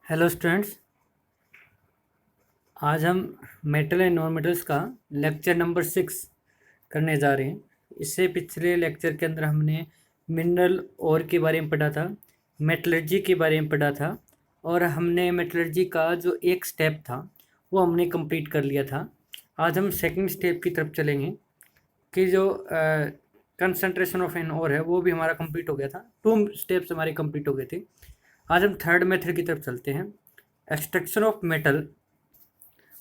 Hello students. आज हम metal and non metals का लेक्चर नंबर 6 करने जा रहे हैं। इससे पिछले लेक्चर के अंदर हमने मिनरल ओर के बारे में पढ़ा था, मेटलर्जी के बारे में पढ़ा था और हमने मेटलर्जी का जो एक स्टेप था वो हमने कंप्लीट कर लिया था। आज हम सेकंड स्टेप की तरफ चलेंगे कि जो कंसंट्रेशन ऑफ एन ओर है वो भी हमारा कंप्लीट हो गया था। 2 स्टेप्स हमारे कंप्लीट हो गए थे। आज हम थर्ड मेथड की तरफ चलते हैं, extraction of metal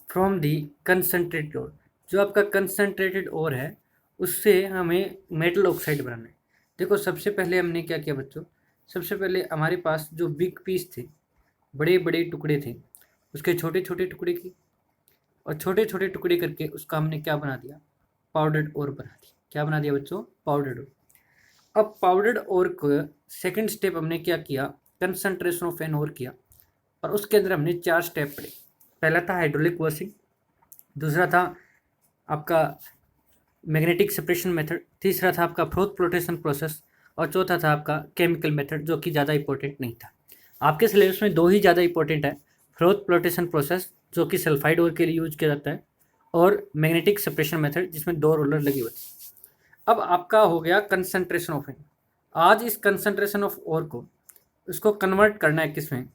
from the concentrated ore. जो आपका कंसनट्रेटेड ओर है उससे हमें मेटल ऑक्साइड बनाना है। देखो, सबसे पहले हमने क्या किया बच्चों, सबसे पहले हमारे पास जो बिग पीस थे, बड़े बड़े टुकड़े थे, उसके छोटे छोटे टुकड़े की और छोटे छोटे टुकड़े करके उसका हमने क्या बना दिया, पाउडर्ड ओर बना दिया। क्या बना दिया बच्चों? पाउडर्ड ओर। अब पाउडर्ड ओर को सेकंड स्टेप हमने क्या किया, कंसंट्रेशन ऑफ एन ओर किया और उसके अंदर हमने 4 स्टेप पढ़े। पहला था हाइड्रोलिक वॉशिंग, दूसरा था आपका मैग्नेटिक सेपरेशन मेथड, तीसरा था आपका फ्रोथ फ्लोटेशन प्रोसेस और चौथा था आपका केमिकल मेथड, जो कि ज़्यादा इंपॉर्टेंट नहीं था। आपके सिलेबस में 2 ही ज़्यादा इंपॉर्टेंट है, फ्रोथ फ्लोटेशन प्रोसेस जो कि सल्फाइड ओर के लिए यूज किया जाता है और मैग्नेटिक सेपरेशन मेथड जिसमें 2 रोलर लगे हुए थे। अब आपका हो गया कंसंट्रेशन ऑफ एन। आज इस कंसंट्रेशन ऑफ ओर को उसको कन्वर्ट करना है किसमें,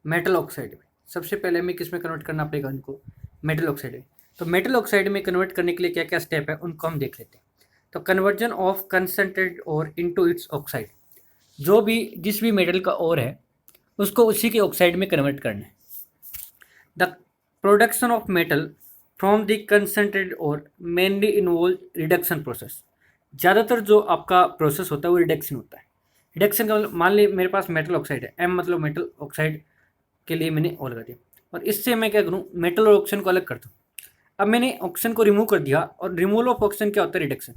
मेटल ऑक्साइड में। सबसे पहले हमें किस में कन्वर्ट करना पड़ेगा उनको, मेटल ऑक्साइड में। तो मेटल ऑक्साइड में कन्वर्ट करने के लिए क्या क्या स्टेप है उनको हम देख लेते हैं। तो conversion of concentrated ore into its oxide, जो भी जिस भी मेटल का ओर है उसको उसी के ऑक्साइड में कन्वर्ट करना है। The production of metal from the concentrated ore mainly involve reduction process. ज़्यादातर जो आपका प्रोसेस होता है वो रिडक्शन होता है। रिडक्शन का मतलब, मान ली मेरे पास मेटल ऑक्साइड है, एम मतलब मेटल ऑक्साइड के लिए मैंने ओ लगा दिया और इससे मैं क्या करूँ, मेटल और ऑक्सीजन को अलग कर दूँ। अब मैंने ऑक्सीजन को रिमूव कर दिया और रिमूवल ऑफ ऑक्सीजन क्या होता है, रिडक्शन।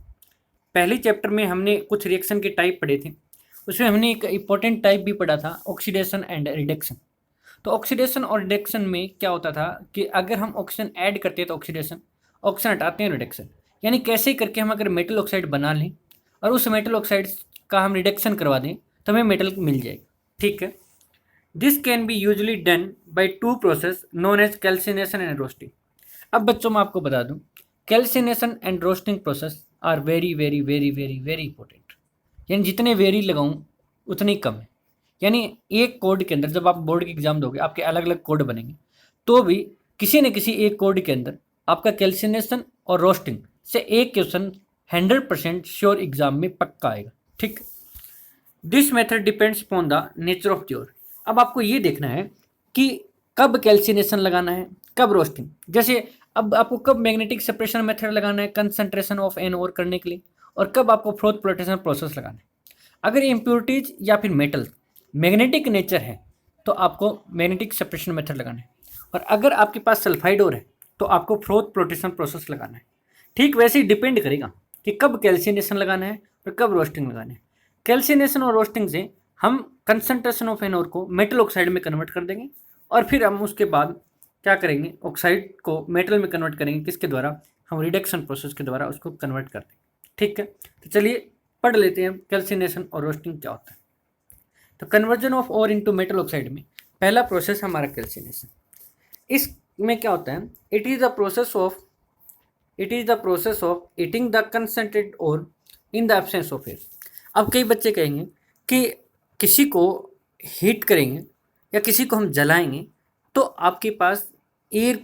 पहले चैप्टर में हमने कुछ रिएक्शन के टाइप पढ़े थे, उसमें हमने एक इंपॉर्टेंट टाइप भी पढ़ा था, ऑक्सीडेशन एंड रिडक्शन। तो ऑक्सीडेशन और रिडक्शन में क्या होता था कि अगर हम ऑक्सीजन ऐड करते हैं तो ऑक्सीडेशन, ऑक्सीजन हटाते हैं रिडक्शन। यानी कैसे करके हम अगर मेटल ऑक्साइड बना लें और उस मेटल ऑक्साइड का हम रिडक्शन करवा दें तो हमें मेटल मिल जाएगा। ठीक है। This can be usually done by 2 process known as calcination and roasting. अब बच्चों मैं आपको बता दूं, calcination and roasting process are very very very very very important. यानी जितने वेरी लगाऊं उतनी कम है। यानी एक कोड के अंदर जब आप बोर्ड की एग्जाम दोगे आपके अलग अलग कोड बनेंगे, तो भी किसी न किसी एक कोड के अंदर आपका कैल्सिनेशन और रोस्टिंग से एक क्वेश्चन 100% श्योर एग्जाम में पक्का आएगा। ठीक। This method depends upon the nature of your. अब आपको ये देखना है कि कब कैल्सिनेशन लगाना है, कब रोस्टिंग। जैसे अब आपको कब मैग्नेटिक सेपरेशन मेथड लगाना है कंसंट्रेशन ऑफ एन ओर करने के लिए, और कब आपको फ्रोथ फ्लोटेशन प्रोसेस लगाना है। अगर इम्प्योरिटीज या फिर मेटल मैग्नेटिक नेचर है तो आपको मैग्नेटिक सेपरेशन मेथड लगाना है, और अगर आपके पास सल्फाइड ओर है तो आपको फ्रोथ फ्लोटेशन प्रोसेस लगाना है। ठीक वैसे ही डिपेंड करेगा कि कब कैल्सिनेशन लगाना है और कब रोस्टिंग लगाना है। कैल्सिनेशन और रोस्टिंग से हम कंसंट्रेशन ऑफ एन ओर को मेटल ऑक्साइड में कन्वर्ट कर देंगे और फिर हम उसके बाद क्या करेंगे, ऑक्साइड को मेटल में कन्वर्ट करेंगे। किसके द्वारा? हम रिडक्शन प्रोसेस के द्वारा उसको कन्वर्ट कर देंगे। ठीक है। तो चलिए पढ़ लेते हैं कैल्सिनेशन और रोस्टिंग क्या होता है। तो conversion of ore into metal oxide में पहला प्रोसेस हमारा कैल्सिनेशन। इसमें क्या होता है, it is the process of heating the concentrated ore in the absence of air. अब कई बच्चे कहेंगे कि किसी को हीट करेंगे या किसी को हम जलाएंगे तो आपके पास एयर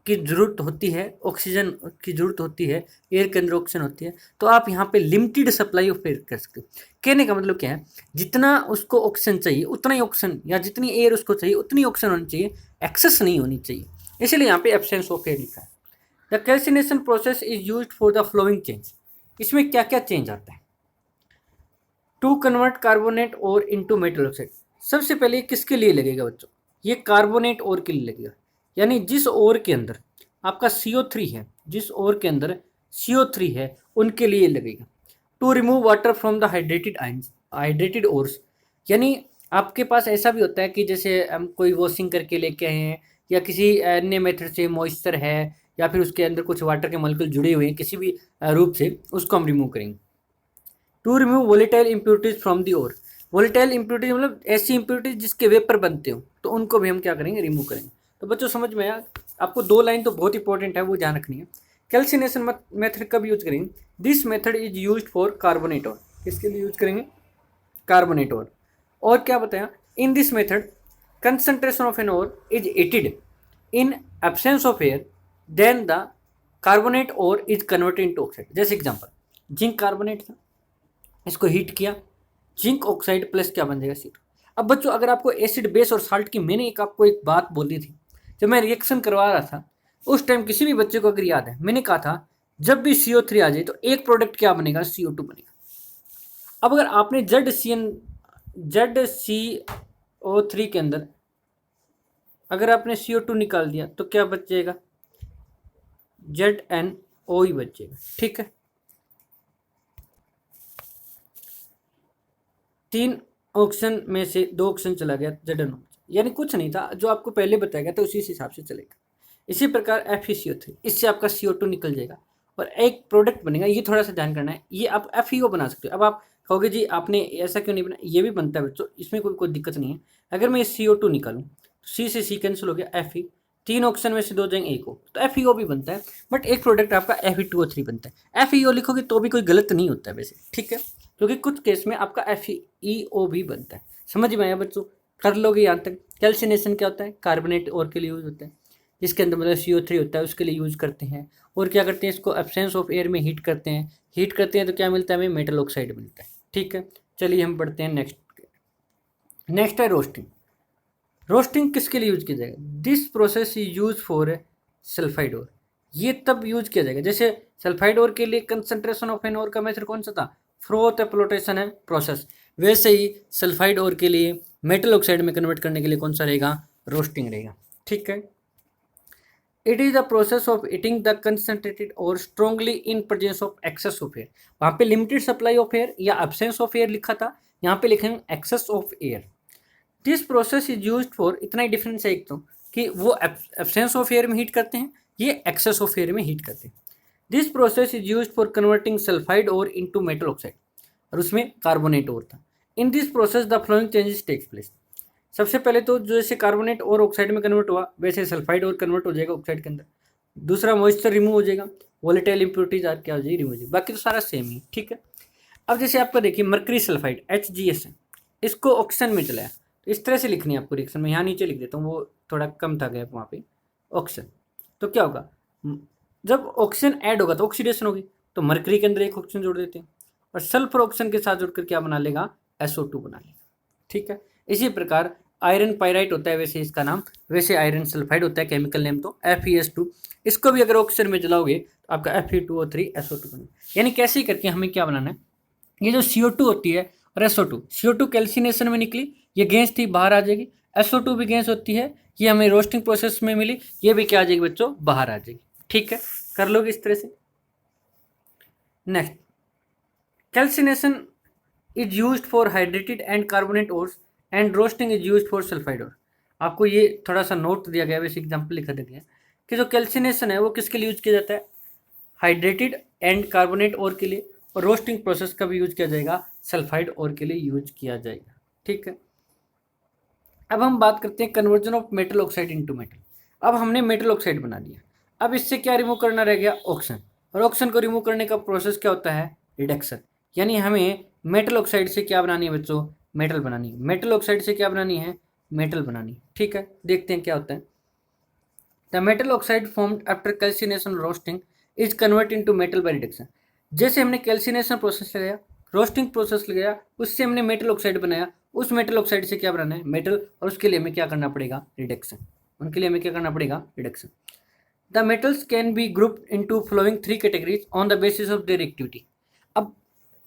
की ज़रूरत होती है, ऑक्सीजन की ज़रूरत होती है, एयर के अंदर ऑक्सीजन होती है, तो आप यहाँ पे लिमिटेड सप्लाई ऑफ एयर कर सकते हो। कहने का मतलब क्या है, जितना उसको ऑक्सीजन चाहिए उतना ही ऑक्सीजन, या जितनी एयर उसको चाहिए उतनी ऑक्सीजन होनी चाहिए, एक्सेस नहीं होनी चाहिए। इसलिए यहाँ पे एब्सेंस ऑफ एयर लिखा है। The calcination process is used for the flowing change. इसमें क्या क्या चेंज आता है? टू कन्वर्ट कार्बोनेट और इनटू मेटल ऑक्साइड। सबसे पहले किसके लिए लगेगा बच्चों? ये कार्बोनेट ओर के लिए लगेगा। यानी जिस ओर के अंदर आपका CO3 है, जिस ओर के अंदर CO3 है उनके लिए लगेगा। To remove water from the hydrated ions, hydrated ores. यानी आपके पास ऐसा भी होता है कि जैसे हम कोई वॉशिंग करके लेके आए हैं या किसी अन्य मेथड से मॉइस्चर है या फिर उसके अंदर कुछ वाटर के मॉलिक्यूल जुड़े हुए हैं किसी भी रूप से, उसको हम रिमूव करेंगे। To remove volatile impurities from the ore. Volatile impurity मतलब ऐसी इम्प्योरिटी जिसके वेपर बनते हो, तो उनको भी हम क्या करेंगे, रिमूव करेंगे। तो बच्चों समझ में आया। आपको 2 लाइन तो बहुत इंपॉर्टेंट है, वो ध्यान रखनी है। कैल्सिनेशन मेथड कब यूज करेंगे? This method is use for carbonate ore. किसके लिए यूज करेंगे? Carbonate ore. और क्या बताया? In this method concentration of an ore is heated in absence of air, then the carbonate ore is converted into oxide। जैसे example, zinc carbonate था, इसको heat किया, जिंक ऑक्साइड प्लस क्या बन जाएगा? CO2। अब बच्चों अगर आपको एसिड बेस और साल्ट की, मैंने आपको एक बात बोली थी जब मैं रिएक्शन करवा रहा था, उस टाइम किसी भी बच्चे को अगर याद है, मैंने कहा था जब भी CO3 आ जाए तो एक प्रोडक्ट क्या बनेगा? CO2 बनेगा। अब अगर आपने ZCO3 के अंदर अगर आपने CO2 निकाल दिया तो क्या बच जाएगा? ZNO ही बच जाएगा। ठीक है, 3 ऑक्सीजन में से 2 ऑक्सीजन चला गया, ZNO, यानी कुछ नहीं था, जो आपको पहले बताया गया था उसी हिसाब से चलेगा। इसी प्रकार FeCO3, इससे आपका CO2 निकल जाएगा और एक प्रोडक्ट बनेगा। ये थोड़ा सा ध्यान करना है, ये आप FeO बना सकते हो। अब आप कहोगे जी आपने ऐसा क्यों नहीं बना? ये भी बनता है बच्चों, इसमें कोई दिक्कत नहीं है। अगर मैं ये CO2 निकालूं, C से C कैंसिल हो गया, Fe, 3 ऑक्सीजन में से 2 जाएंगे, 1 हो, तो FeO भी बनता है। बट एक प्रोडक्ट आपका Fe2O3 बनता है। FeO लिखोगे तो भी कोई गलत नहीं होता है वैसे, ठीक है, क्योंकि कुछ केस में आपका FeO भी बनता है। समझ में आया बच्चों? कर लोगे यहाँ तक। कैल्सिनेशन क्या होता है? कार्बोनेट और के लिए यूज होता है, जिसके अंदर मतलब CO3 होता है, उसके लिए यूज करते हैं। और क्या करते हैं? इसको एब्सेंस ऑफ एयर में हीट करते हैं। हीट करते हैं तो क्या मिलता है हमें? मेटल ऑक्साइड मिलता है। ठीक है, चलिए हम बढ़ते हैं नेक्स्ट है रोस्टिंग। रोस्टिंग किसके लिए यूज किया जाएगा? This process is use for sulphide ore. ये तब यूज किया जाएगा जैसे सल्फाइड ओर के लिए कंसंट्रेशन ऑफ एन ओर का मेथड कौन सा था? फ्रोथ एप्लोटेशन है प्रोसेस। वैसे ही सल्फाइड ओर के लिए मेटल ऑक्साइड में कन्वर्ट करने के लिए कौन सा रहेगा? रोस्टिंग रहेगा। ठीक है, it is the process of heating the concentrated ore strongly in presence of excess of air. वहाँ पे लिमिटेड सप्लाई ऑफ एयर या एब्सेंस ऑफ एयर लिखा था, यहाँ पे लिखेंगे excess of air. This process is use for, इतना ही डिफरेंस है एक तो, कि वो एब्सेंस ऑफ एयर में हीट करते हैं, ये एक्सेस ऑफ एयर में हीट करते हैं। This process is use for converting sulphide ore into metal oxide, और उसमें कार्बोनेट ओर था। In this process the following changes takes place. सबसे पहले तो जैसे कार्बोनेट और ऑक्साइड में कन्वर्ट हुआ, वैसे सल्फाइड और कन्वर्ट हो जाएगा ऑक्साइड के अंदर। दूसरा, मॉइस्चर रिमूव हो जाएगा, वोलेटाइल इंप्योरिटीज क्या हो जाएगी? रिमूव हो जाएगी। बाकी तो सारा सेम ही। ठीक है, अब जैसे आपका देखिए मर्करी सल्फाइड HGS है, इसको ऑक्सीजन में जलाया, तो इस तरह से लिखनी है आपको रिएक्शन में। यहाँ नीचे लिख देता हूँ, वो थोड़ा कम था गैप वहाँ पे। ऑक्सीजन, तो क्या होगा? जब ऑक्सीजन ऐड होगा तो ऑक्सीडेशन होगी, तो मर्करी के अंदर एक ऑक्सीजन जोड़ देते हैं, और सल्फर ऑक्सीजन के साथ जुड़कर क्या बना लेगा? SO2 बना लेगा। ठीक है, इसी प्रकार आयरन पायराइट होता है वैसे इसका नाम, वैसे आयरन सल्फाइड होता है केमिकल नेम तो FeS2। इसको भी अगर ऑक्सीजन में जलाओगे तो आपका Fe2O3 SO2 बनेगा। यानी कैसे करके हमें क्या बनाना है? ये जो CO2 होती है और SO2, CO2 कैल्सिनेशन में निकली, ये गैस थी, बाहर आ जाएगी। SO2 भी गैस होती है, ये हमें रोस्टिंग प्रोसेस में मिली, ये भी क्या आ जाएगी बच्चों? बाहर आ जाएगी। ठीक है, कर लोगे इस तरह से। Next, calcination is used for hydrated and carbonate ores and roasting is used for sulphide ore. आपको ये थोड़ा सा नोट दिया गया है, वैसे एग्जाम्पल लिखा दिया गया है कि जो कैल्सिनेशन है वो किसके लिए यूज किया जाता है? हाइड्रेटेड एंड कार्बोनेट ओर के लिए, और रोस्टिंग प्रोसेस का भी यूज किया जाएगा, सल्फाइड ओर के लिए यूज किया जाएगा। ठीक है, अब हम बात करते हैं conversion of metal oxide into metal. अब हमने मेटल ऑक्साइड बना दिया, अब इससे क्या रिमूव करना रह गया? ऑक्सीजन। और ऑक्सीजन को रिमूव करने का प्रोसेस क्या होता है? रिडक्शन। यानी हमें मेटल ऑक्साइड से क्या बनानी है बच्चों? मेटल बनानी है। मेटल ऑक्साइड से क्या बनानी है? मेटल बनानी है। ठीक है, देखते हैं क्या होता है। The metal oxide formed after calcination roasting is convert into metal by reduction. जैसे हमने कैल्सिनेशन प्रोसेस लगाया, रोस्टिंग प्रोसेस लगाया, उससे हमने मेटल ऑक्साइड बनाया, उस मेटल ऑक्साइड से क्या बनाना है? मेटल, और उसके लिए हमें क्या करना पड़ेगा? रिडक्शन। उनके लिए हमें क्या करना पड़ेगा? Reduction. The metals can be grouped into following 3 categories on the basis of their activity. अब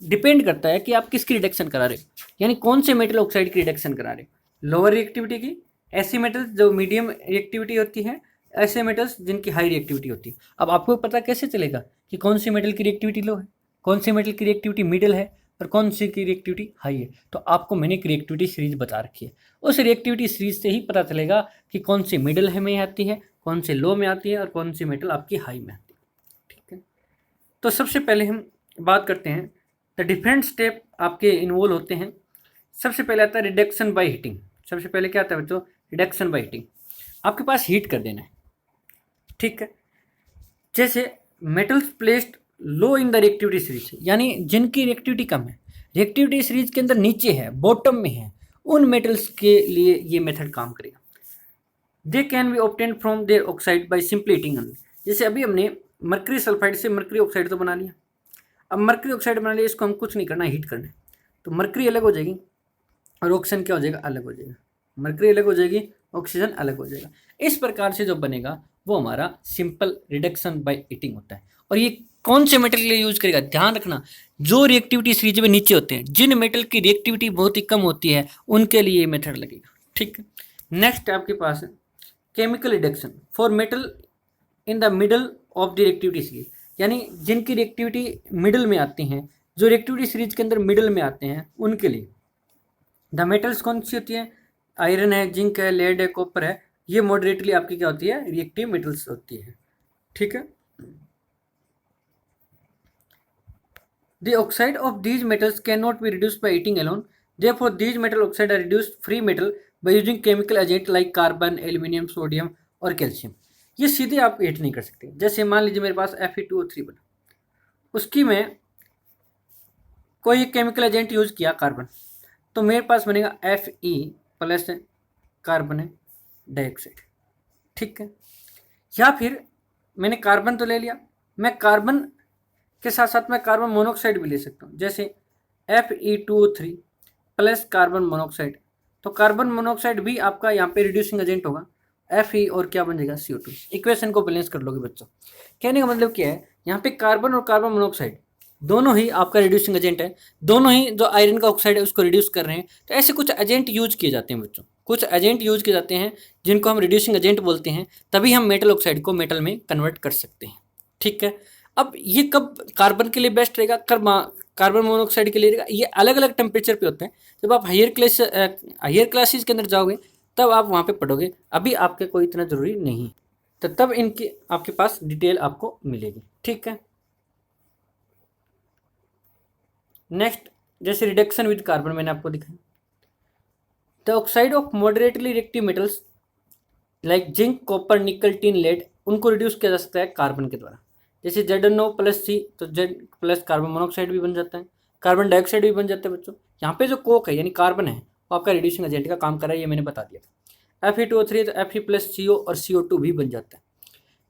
डिपेंड करता है कि आप किसकी रिडक्शन करा रहे हो, यानी कौन से मेटल ऑक्साइड की रिडक्शन करा रहे हो। लोअर रिएक्टिविटी की, ऐसी मेटल्स जो मीडियम रिएक्टिविटी होती है, ऐसे मेटल्स जिनकी हाई रिएक्टिविटी होती है। अब आपको पता कैसे चलेगा कि कौन सी मेटल की रिएक्टिविटी लो है, कौन सी मेटल की रिएक्टिविटी मिडिल है, और कौन सी की रिएक्टिविटी हाई है? तो आपको मैंने एक रिएक्टिविटी सीरीज बता रखी है, उस रिएक्टिविटी सीरीज से ही पता चलेगा कि कौन सी मिडिल है में आती है, कौन सी लो में आती है, और कौन सी मेटल आपकी हाई में आती है। ठीक है, तो सबसे पहले हम बात करते हैं द डिफरेंट स्टेप आपके इन्वॉल्व होते हैं सबसे पहले आता है रिडक्शन बाय हीटिंग। सबसे पहले क्या आता है बच्चों? Reduction by heating. आपके पास हीट कर देना है, ठीक है। जैसे metals placed low in the reactivity series, यानी जिनकी रिएक्टिविटी कम है, रिएक्टिविटी सीरीज के अंदर नीचे है, बॉटम में है, उन मेटल्स के लिए ये मेथड काम करेगा। They can be obtain from their oxide by simply heating. जैसे अभी हमने मर्करी सल्फाइड से मर्करी ऑक्साइड तो बना लिया, अब मर्करी ऑक्साइड बना लिया, इसको हम कुछ नहीं करना, हीट करना है। तो मर्करी अलग हो जाएगी और ऑक्सीजन क्या हो जाएगा? अलग हो जाएगा। मर्करी अलग हो जाएगी, ऑक्सीजन अलग हो जाएगा। इस प्रकार से जो बनेगा वो हमारा सिंपल रिडक्शन बाय हीटिंग होता है। और ये कौन से मेटल के लिए यूज करेगा? ध्यान रखना, जो रिएक्टिविटी सीरीज में नीचे होते हैं, जिन मेटल की रिएक्टिविटी बहुत ही कम होती है, उनके लिए ये मेथड लगेगा, ठीक है। नेक्स्ट आपके पास है chemical reduction for metal in the middle of the reactivity series, यानी जिनकी रिएक्टिविटी मिडल में आती हैं, जो रिएक्टिविटी सीरीज के अंदर मिडल में आते हैं, उनके लिए द मेटल्स कौन सी होती है? आयरन है, जिंक है, लेड है, कॉपर है। ये मॉडरेटली आपकी क्या होती है? रिएक्टिव मेटल्स होती है, ठीक है। The oxide of these metals can not be reduced by heating alone, therefore these metal oxide are reduced free metal by using chemical agent like carbon, aluminium, sodium और calcium. ये सीधे आप heat नहीं कर सकते। जैसे मान लीजिए मेरे पास Fe2O3 बना, उसकी मैं कोई केमिकल एजेंट यूज किया कार्बन, तो मेरे पास बनेगा Fe प्लस कार्बन डाइऑक्साइड, ठीक है। या फिर मैंने कार्बन तो ले लिया, मैं कार्बन के साथ साथ मैं कार्बन मोनोऑक्साइड भी ले सकता हूँ। जैसे Fe2O3 प्लस कार्बन मोनोऑक्साइड, तो कार्बन मोनोऑक्साइड भी आपका यहाँ पे रिड्यूसिंग एजेंट होगा। Fe और क्या बन जाएगा? CO2। इक्वेशन को बैलेंस कर लोगे बच्चों। कहने का मतलब क्या है, यहाँ पे कार्बन और कार्बन मोनोऑक्साइड दोनों ही आपका रिड्यूसिंग एजेंट है, दोनों ही जो आयरन का ऑक्साइड है उसको रिड्यूस कर रहे हैं। तो ऐसे कुछ एजेंट यूज किए जाते हैं बच्चों, कुछ एजेंट यूज किए जाते हैं जिनको हम रिड्यूसिंग एजेंट बोलते हैं, तभी हम मेटल ऑक्साइड को मेटल में कन्वर्ट कर सकते हैं, ठीक है। अब ये कब कार्बन के लिए बेस्ट रहेगा, कब कार्बन मोनोऑक्साइड के लिए रहेगा? ये अलग अलग टेम्परेचर पे होते हैं। जब आप हायर क्लासेस के अंदर जाओगे तब आप वहाँ पे पढ़ोगे, अभी आपके कोई इतना ज़रूरी नहीं है, तो तब इनकी आपके पास डिटेल आपको मिलेगी, ठीक है। नेक्स्ट, जैसे रिडक्शन विद कार्बन मैंने आपको दिखाया। The oxide of moderately reactive metals like zinc, copper, निकल, टिन, लेड, उनको रिड्यूस किया जा सकता है कार्बन के द्वारा। जैसे ZnO+C, तो Z प्लस कार्बन मोनोऑक्साइड भी बन जाता है, कार्बन डाइऑक्साइड भी बन जाता है बच्चों। यहाँ पे जो कोक है यानी कार्बन है, वो आपका रिड्यूसिंग एजेंट का काम कर रहा है, ये मैंने बता दिया था। Fe2O3 तो Fe+CO और CO2 भी बन जाता है।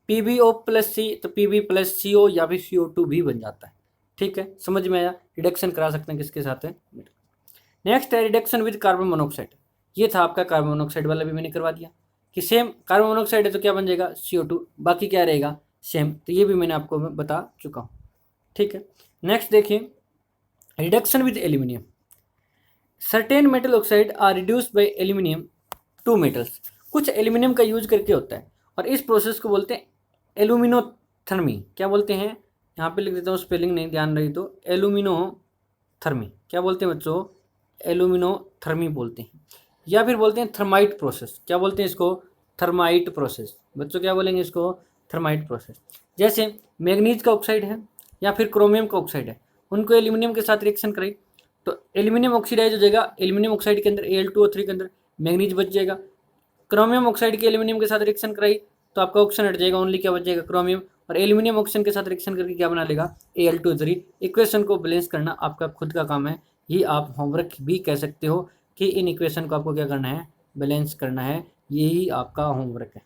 PbO+C तो Pb+CO या फिर CO2 भी बन जाता है, ठीक है। समझ में आया? रिडक्शन करा सकते हैं किसके साथ है? नेक्स्ट है रिडक्शन विद कार्बन मोनोऑक्साइड। ये था आपका कार्बन मोनोऑक्साइड वाला भी मैंने करवा दिया कि सेम कार्बन मोनोऑक्साइड है तो क्या बन जाएगा? CO2, बाकी क्या रहेगा? सेम। तो ये भी मैंने आपको बता चुका हूँ, ठीक है। नेक्स्ट देखिए, reduction with aluminium. Certain metal oxide are reduced by aluminium to metals. कुछ एल्यूमिनियम का यूज करके होता है और इस प्रोसेस को बोलते हैं एल्यूमिनोथर्मी। क्या बोलते हैं? यहाँ पे लिख देता हूँ, स्पेलिंग नहीं ध्यान रही तो। एल्यूमिनोथर्मी क्या बोलते हैं बच्चों? एल्यूमिनोथर्मी बोलते हैं, या फिर बोलते हैं थर्माइट प्रोसेस। क्या बोलते हैं इसको? Thermite process. बच्चों क्या बोलेंगे इसको? Thermite process. जैसे मैग्नीज का ऑक्साइड है या फिर क्रोमियम का ऑक्साइड है, उनको एल्यूमिनियम के साथ रिएक्शन कराई तो एल्यूमिनियम ऑक्सीडाइज हो जाएगा। एल्यूमिनियम ऑक्साइड के अंदर Al2O3 के अंदर मैग्नीज बच जाएगा। क्रोमियम ऑक्साइड के एल्यूमिनियम के साथ रिएक्शन कराई तो आपका ऑक्सीजन हट जाएगा, ओनली क्या बच जाएगा? क्रोमियम। और एल्यूमिनियम ऑक्सीजन के साथ रिएक्शन करके क्या बना लेगा? Al2O3। इक्वेशन को बैलेंस करना आपका खुद का काम है, ये आप होमवर्क भी कह सकते हो कि इन इक्वेशन को आपको क्या करना है? बैलेंस करना है, यही आपका होमवर्क है,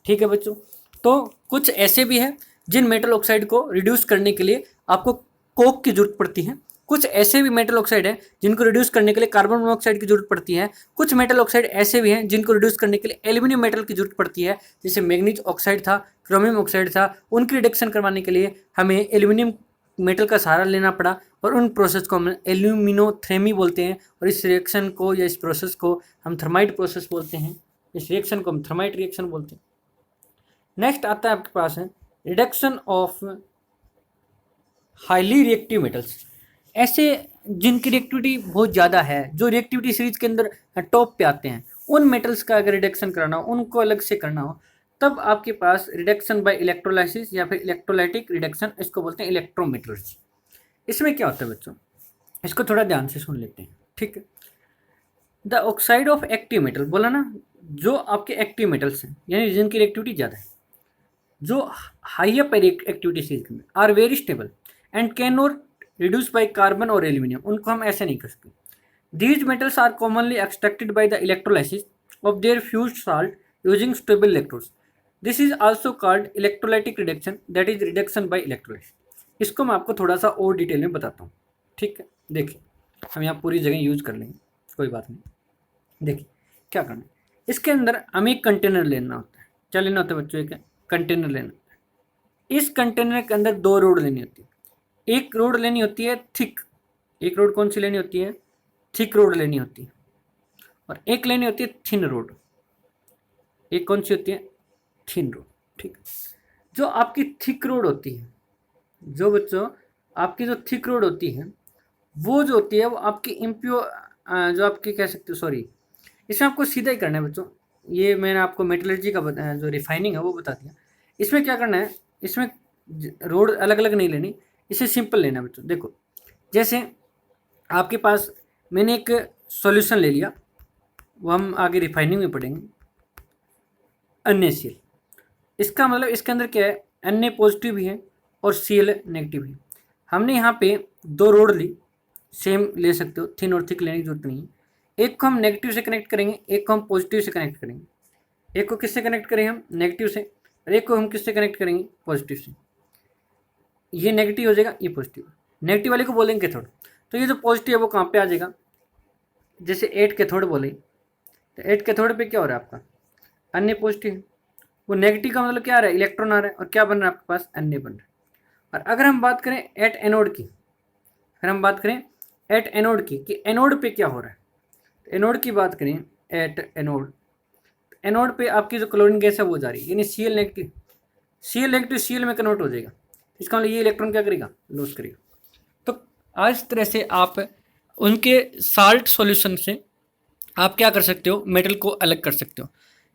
ठीक है बच्चों। तो कुछ ऐसे भी हैं जिन मेटल ऑक्साइड को रिड्यूस करने के लिए आपको कोक की जरूरत पड़ती है, कुछ ऐसे भी मेटल ऑक्साइड हैं जिनको रिड्यूस करने के लिए कार्बन मोनोऑक्साइड की जरूरत पड़ती है, कुछ मेटल ऑक्साइड ऐसे भी हैं जिनको रिड्यूस करने के लिए एल्यूमिनियम मेटल की जरूरत पड़ती है। जैसे मैग्नीज ऑक्साइड था, क्रोमियम ऑक्साइड था, उनकी रिडक्शन करवाने के लिए हमें एल्यूमिनियम मेटल का सहारा लेना पड़ा और उन प्रोसेस को हम एल्यूमिनोथर्मी बोलते हैं। और इस रिएक्शन को या इस प्रोसेस को हम थर्माइट प्रोसेस बोलते हैं, इस रिएक्शन को हम थर्माइट रिएक्शन बोलते हैं। नेक्स्ट आता है आपके पास है reduction of highly reactive metals. ऐसे जिनकी रिएक्टिविटी बहुत ज़्यादा है, जो रिएक्टिविटी सीरीज के अंदर टॉप पे आते हैं, उन मेटल्स का अगर रिडक्शन कराना हो, उनको अलग से करना हो, तब आपके पास रिडक्शन बाय इलेक्ट्रोलाइसिस या फिर इलेक्ट्रोलाइटिक रिडक्शन, इसको बोलते हैं इलेक्ट्रोमेटलर्जी। इसमें क्या होता है बच्चों, इसको थोड़ा ध्यान से सुन लेते हैं, ठीक है। The oxide of active metal, बोला ना, जो आपके एक्टिव मेटल्स हैं यानी जिनकी रिएक्टिविटी ज़्यादा है, जो हाइयर पर एक्टिविटी स्टेज में are very stable and can not reduce by carbon और एल्यूमिनियम, उनको हम ऐसे नहीं कर सकते। These metals are commonly extracted by the electrolysis of their fused salt using stable electrodes. This is also called electrolytic reduction, that is reduction by electrolysis. इसको मैं आपको थोड़ा सा और डिटेल में बताता हूँ, ठीक है। देखिए हम यहाँ पूरी जगह यूज कर लेंगे, कोई बात नहीं। देखिए क्या करना है, इसके अंदर हमें एक कंटेनर लेना होता है। क्या लेना होता है बच्चों, एक कंटेनर लेना होता है। इस कंटेनर के अंदर दो रोड लेनी होती है। एक रोड लेनी होती है थिक, एक रोड कौन सी लेनी होती है, थिक रोड लेनी होती है, और एक लेनी होती है थिन रोड। एक कौन सी होती है, थिन रोड, ठीक। जो आपकी थिक रोड होती है, जो बच्चों आपकी जो थिक रोड होती है, वो जो होती है वो आपकी इम्प्योर, जो आपकी कह सकते हो, सॉरी, इसमें आपको सीधा ही करना है बच्चों। ये मैंने आपको मेटलर्जी का जो रिफाइनिंग है वो बता दिया। इसमें क्या करना है, इसमें रोड अलग अलग नहीं लेनी, इसे सिंपल लेना है बच्चों। देखो जैसे आपके पास मैंने एक सॉल्यूशन ले लिया, वो हम आगे रिफाइनिंग में पढ़ेंगे, NaCl। इसका मतलब इसके अंदर क्या है, Na पॉजिटिव भी है और Cl नेगेटिव भी। हमने यहाँ पे दो रोड ली, सेम ले सकते हो, थिन और थिक लेने की जरूरत नहीं है। एक को हम नेगेटिव से कनेक्ट करेंगे, एक को हम पॉजिटिव से कनेक्ट करेंगे। एक को किससे कनेक्ट करेंगे हम, नेगेटिव से, और एक को हम किससे कनेक्ट करेंगे, पॉजिटिव से। ये नेगेटिव हो जाएगा, ये पॉजिटिव। नेगेटिव वाले को बोलेंगे कैथोड, तो ये जो पॉजिटिव है वो कहाँ पे आ जाएगा, जैसे 8 कैथोड बोले, तो 8 कैथोड पे क्या हो रहा है आपका, अन्य पॉजिटिव। वो नेगेटिव का मतलब क्या आ रहा है, इलेक्ट्रॉन आ रहा है, और क्या बन रहा है आपके पास, अन्य बन रहा है। और अगर हम बात करें एट एनोड की, अगर हम बात करें एट एनोड की, कि एनोड पे क्या हो रहा है, एनोड की बात करें, एट एनोड, एनोड पे आपकी जो क्लोरीन गैस है वो जा रही है, यानी Cl negative, Cl negative Cl में कन्वर्ट हो जाएगा। इसका मतलब ये इलेक्ट्रॉन क्या करेगा, लॉस करेगा। तो आज तरह से आप उनके साल्ट सॉल्यूशन से आप क्या कर सकते हो, मेटल को अलग कर सकते हो।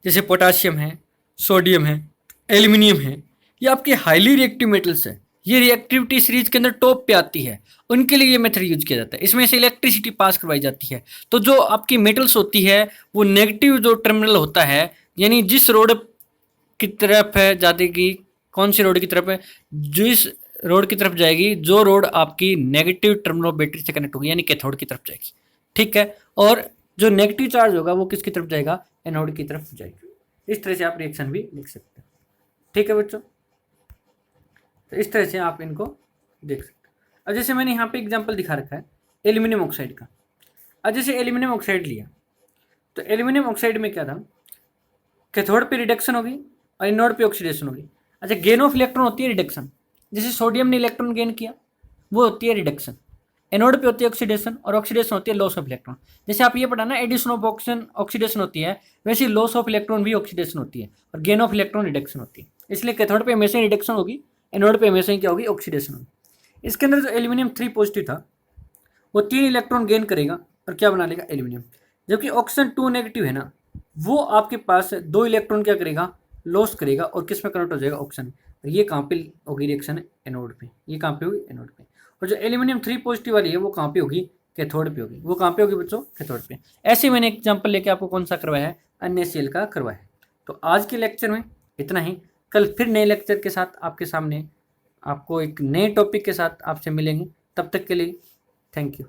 जैसे पोटाशियम है, सोडियम है, एल्यूमिनियम है, ये आपके हाईली रिएक्टिव मेटल्स है, ये रिएक्टिविटी सीरीज के अंदर टॉप पे आती है, उनके लिए ये मेथड यूज किया जाता है। इसमें से इलेक्ट्रिसिटी पास करवाई जाती है। तो जो आपकी मेटल्स होती है वो नेगेटिव जो टर्मिनल होता है, यानी जिस रोड की तरफ है जाएगी, कौन सी रोड की तरफ है, जिस रोड की तरफ जाएगी, जो रोड आपकी नेगेटिव टर्मिनल बैटरी से कनेक्ट होगी, यानी कैथोड की तरफ जाएगी, ठीक है। और जो नेगेटिव चार्ज होगा वो किसकी तरफ जाएगा, एनोड की तरफ जाएगी। इस तरह से आप रिएक्शन भी लिख सकते हो, ठीक है बच्चों। तो इस तरह से आप इनको देख सकते हो। अब जैसे मैंने यहाँ पे एग्जांपल दिखा रखा है एल्यूमिनियम ऑक्साइड का। अब जैसे एल्यूमिनियम ऑक्साइड लिया, तो एल्यूमिनियम ऑक्साइड में क्या था, कैथोड पे रिडक्शन होगी और एनोड पे ऑक्सीडेशन होगी। अच्छा, गेन ऑफ इलेक्ट्रॉन होती है रिडक्शन, जैसे सोडियम ने इलेक्ट्रॉन गेन किया वो होती है रिडक्शन। एनोड पे होती है ऑक्सीडेशन, और ऑक्सीडेशन होती है लॉस ऑफ इलेक्ट्रॉन। जैसे आप ये पढ़ा ना, एडिशन ऑफ ऑक्सीजन ऑक्सीडेशन होती है, वैसे लॉस ऑफ इलेक्ट्रॉन भी ऑक्सीडेशन होती है, और गेन ऑफ इलेक्ट्रॉन रिडक्शन होती है। इसलिए कैथोड पे हमेशा रिडक्शन होगी, एनोड पे हमेशा ही क्या होगी, ऑक्सीडेशन होगी। इसके अंदर जो एल्यूमिनियम 3 पॉजिटिव था वो 3 इलेक्ट्रॉन गेन करेगा और क्या बना लेगा, एल्यूमिनियम। जबकि ऑक्सीजन 2 नेगेटिव है ना, वो आपके पास 2 इलेक्ट्रॉन क्या करेगा, लॉस करेगा, और किस में कन्वर्ट हो जाएगा, ऑक्सीजन। ये कहाँ पे होगी रिएक्शन, एनोड पे। ये कहाँ पे होगी, एनोड पे। और जो एल्यूमिनियम 3 पॉजिटिव वाली है वो कहाँ पे होगी, कैथोड पे होगी। वो कहाँ पे होगी बच्चों, कैथोड पे। ऐसे मैंने एग्जाम्पल लेके आपको कौन सा करवाया है, NaCl का करवाया है। तो आज के लेक्चर में इतना ही। कल फिर नए लेक्चर के साथ आपके सामने, आपको एक नए टॉपिक के साथ आपसे मिलेंगे। तब तक के लिए थैंक यू।